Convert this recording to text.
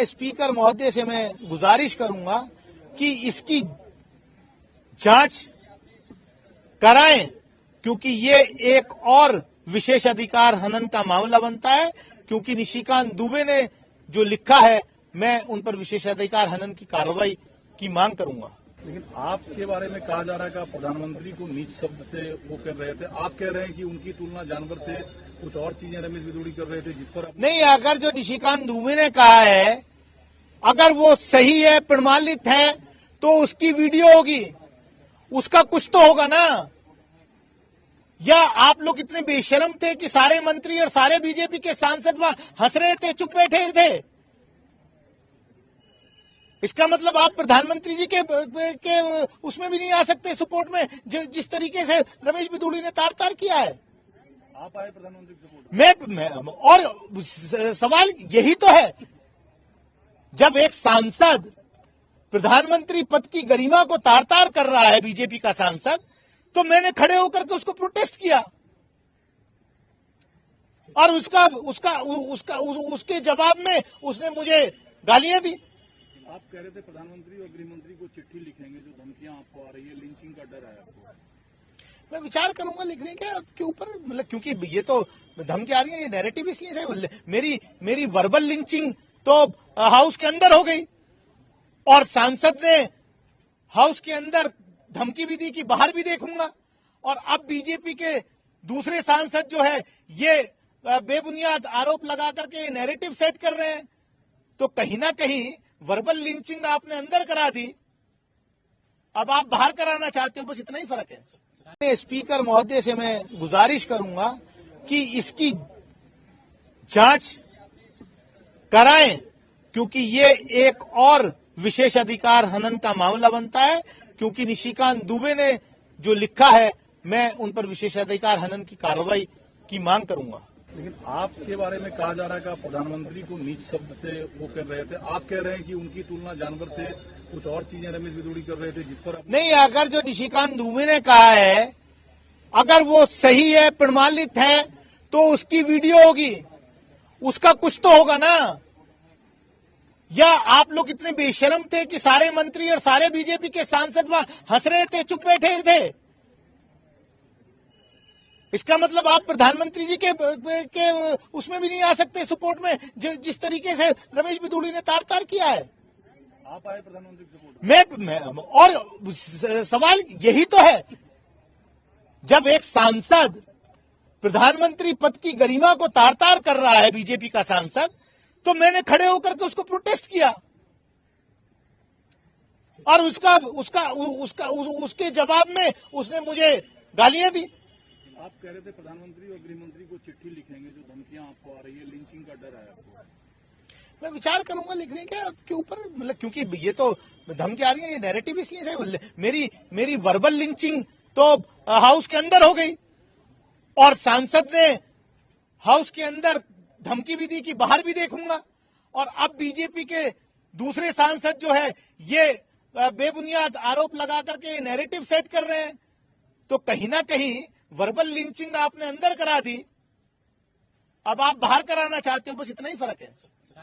Speaker महोदय से मैं गुजारिश करूंगा कि इसकी जांच कराएं, क्योंकि ये एक और विशेष अधिकार हनन का मामला बनता है। क्योंकि निशिकांत दुबे ने जो लिखा है, मैं उन पर विशेषाधिकार हनन की कार्रवाई की मांग करूंगा। लेकिन आपके बारे में कहा जा रहा है कि आप प्रधानमंत्री को नीच शब्द से वो कर रहे थे। आप कह रहे हैं कि उनकी तुलना जानवर से कुछ और चीजें रमेश बिदूड़ी कर रहे थे, जिस पर नहीं, अगर जो निशिकांत दुबे ने कहा है अगर वो सही है, प्रमाणित है, तो उसकी वीडियो होगी, उसका कुछ तो होगा ना। या आप लोग इतने बेशर्म थे कि सारे मंत्री और सारे बीजेपी के सांसद वहां हंस रहे थे, चुप बैठे थे? इसका मतलब आप प्रधानमंत्री जी के उसमें भी नहीं आ सकते सपोर्ट में, जिस तरीके से रमेश बिदूड़ी ने तार तार किया है। आप आए प्रधानमंत्री सपोर्ट मैं और सवाल यही तो है, जब एक सांसद प्रधानमंत्री पद की गरिमा को तार तार कर रहा है, बीजेपी का सांसद, तो मैंने खड़े होकर के उसको प्रोटेस्ट किया और उसके जवाब में उसने मुझे गालियां दी। आप कह रहे थे प्रधानमंत्री और गृहमंत्री को चिट्ठी लिखेंगे, जो धमकियां आपको आ रही है, लिंचिंग का डर है आपको। मैं विचार करूंगा लिखने के ऊपर, मतलब क्योंकि ये तो धमकी आ रही है, ये नैरेटिव इसलिए है। मेरी वर्बल लिंचिंग तो हाउस के अंदर हो गई और सांसद ने हाउस के अंदर धमकी भी दी कि बाहर भी देखूंगा, और अब बीजेपी के दूसरे सांसद जो है ये बेबुनियाद आरोप लगा करके नैरेटिव सेट कर रहे हैं। तो कहीं ना कहीं वर्बल लिंचिंग आपने अंदर करा दी, अब आप बाहर कराना चाहते हो, बस इतना ही फर्क है। स्पीकर महोदय से मैं गुजारिश करूंगा कि इसकी जांच कराएं, क्योंकि ये एक और विशेष अधिकार हनन का मामला बनता है। क्योंकि निशिकांत दुबे ने जो लिखा है, मैं उन पर विशेषाधिकार हनन की कार्रवाई की मांग करूंगा। लेकिन आपके बारे में कहा जा रहा है कि आप प्रधानमंत्री को नीच शब्द से वो कर रहे थे। आप कह रहे हैं कि उनकी तुलना जानवर से कुछ और चीजें रमेश बिदूड़ी कर रहे थे, जिस पर नहीं, अगर जो निशिकांत दुबे ने कहा है अगर वो सही है, प्रमाणित है, तो उसकी वीडियो होगी, उसका कुछ तो होगा ना। या आप लोग इतने बेशर्म थे कि सारे मंत्री और सारे बीजेपी के सांसद वहां हंस रहे थे, चुप बैठे थे? इसका मतलब आप प्रधानमंत्री जी के उसमें भी नहीं आ सकते सपोर्ट में, जिस तरीके से रमेश बिदूड़ी ने तार तार किया है। आप आए प्रधानमंत्री सपोर्ट मैं और सवाल यही तो है, जब एक सांसद प्रधानमंत्री पद की गरिमा को तार तार कर रहा है, बीजेपी का सांसद, तो मैंने खड़े होकर के उसको प्रोटेस्ट किया और उसके जवाब में उसने मुझे गालियां दी। आप कह रहे थे प्रधानमंत्री और गृहमंत्री को चिट्ठी लिखेंगे, जो धमकियां आपको आ रही है, लिंचिंग का डर है आपको। मैं विचार करूंगा लिखने के ऊपर, मतलब क्योंकि ये तो धमकी आ रही है, ये नैरेटिव इसलिए है। मेरी वर्बल लिंचिंग तो हाउस के अंदर हो गई और सांसद ने हाउस के अंदर धमकी भी दी कि बाहर भी देखूंगा, और अब बीजेपी के दूसरे सांसद जो है ये बेबुनियाद आरोप लगा करके नैरेटिव सेट कर रहे हैं। तो कहीं ना कहीं वर्बल लिंचिंग आपने अंदर करा दी, अब आप बाहर कराना चाहते हो, बस इतना ही फर्क है।